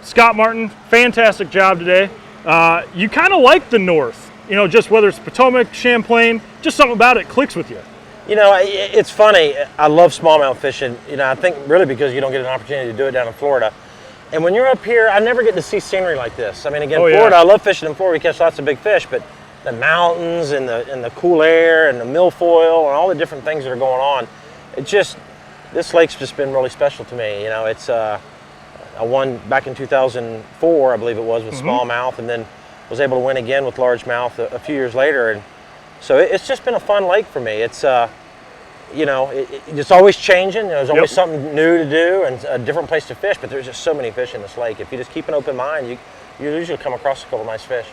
Scott Martin, fantastic job today. You kind of like the North, you know, just whether it's Potomac, Champlain, just something about it clicks with you. You know, it's funny. I love smallmouth fishing. You know, I think really because you don't get an opportunity to do it down in Florida. And when you're up here, I never get to see scenery like this. I mean, again, Florida, I love fishing in Florida. We catch lots of big fish, but the mountains and the cool air and the milfoil and all the different things that are going on, this lake's just been really special to me. You know, it's I won back in 2004, I believe it was, with smallmouth, and then was able to win again with largemouth a few years later. And so it's just been a fun lake for me. It's you know, it's always changing. There's always something new to do and a different place to fish, but there's just so many fish in this lake. If you just keep an open mind, you usually come across a couple nice fish.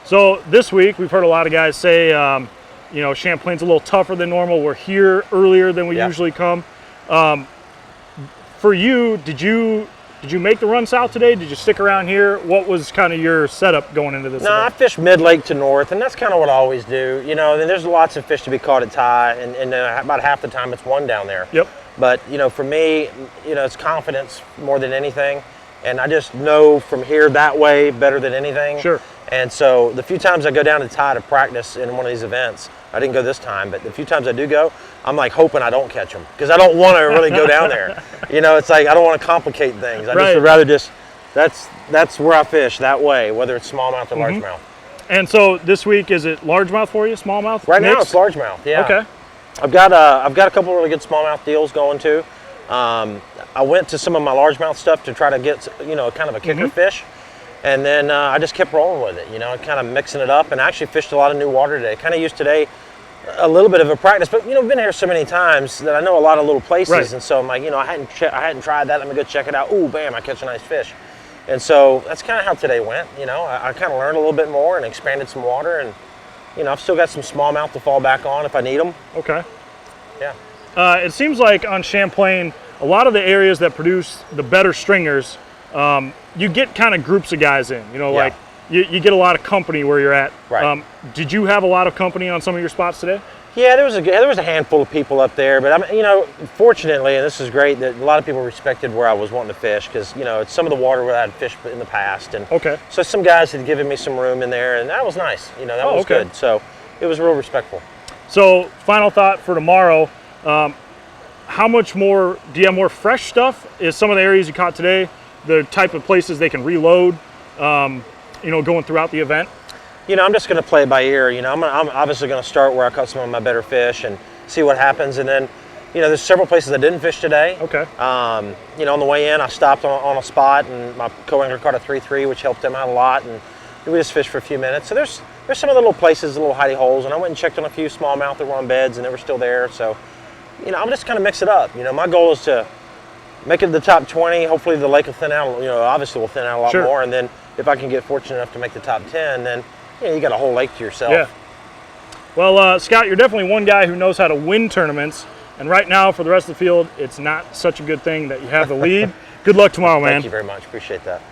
So this week, we've heard a lot of guys say, you know, Champlain's a little tougher than normal. We're here earlier than we usually come. For you, did you make the run south today? Did you stick around here? What was kind of your setup going into this event? I fished mid-lake to north, and that's kind of what I always do. You know, and there's lots of fish to be caught at Ty, and about half the time it's one down there. Yep. But, you know, for me, you know, it's confidence more than anything. And I just know from here that way better than anything. Sure. And so the few times I go down to Ty to practice in one of these events, I didn't go this time, but the few times I do go, I'm like hoping I don't catch them because I don't want to really go down there. You know, it's like I don't want to complicate things. I just would rather that's where I fish that way, whether it's smallmouth or largemouth. And so this week, is it largemouth for you, smallmouth? Right now it's largemouth, yeah. Okay. I've got a couple really good smallmouth deals going too. I went to some of my largemouth stuff to try to get, you know, kind of a kicker fish. And then I just kept rolling with it, you know, kind of mixing it up, and I actually fished a lot of new water today. Kind of used today a little bit of a practice, but, you know, I've been here so many times that I know a lot of little places, and so I'm like, you know, I hadn't tried that. Let me go check it out. Ooh, bam, I catch a nice fish. And so that's kind of how today went, you know. I kind of learned a little bit more and expanded some water, and, you know, I've still got some smallmouth to fall back on if I need them. Okay. Yeah. It seems like on Champlain, a lot of the areas that produce the better stringers, you get kind of groups of guys in, you know, like you get a lot of company where you're at. Right. Did you have a lot of company on some of your spots today? Yeah, there was a handful of people up there, but you know, fortunately, and this is great, that a lot of people respected where I was wanting to fish because, you know, it's some of the water where I'd fished in the past, and so some guys had given me some room in there, and that was nice. You know, that was good. So it was real respectful. So final thought for tomorrow. How much more, do you have more fresh stuff? Is some of the areas you caught today the type of places they can reload, you know, going throughout the event? You know, I'm just going to play it by ear. You know, I'm obviously going to start where I caught some of my better fish and see what happens. And then, you know, there's several places I didn't fish today. Okay. You know, on the way in, I stopped on a spot, and my co-angler caught a 3-3, which helped him out a lot. And we just fished for a few minutes. So there's some of the little places, the little hidey holes. And I went and checked on a few smallmouth that were on beds, and they were still there. So, you know, I'm just kind of mix it up. You know, my goal is to make it to the top 20. Hopefully the lake will thin out, you know, obviously will thin out a lot more. And then if I can get fortunate enough to make the top 10, then, you know, you got a whole lake to yourself. Yeah. Well, Scott, you're definitely one guy who knows how to win tournaments. And right now, for the rest of the field, it's not such a good thing that you have the lead. Good luck tomorrow, man. Thank you very much. Appreciate that.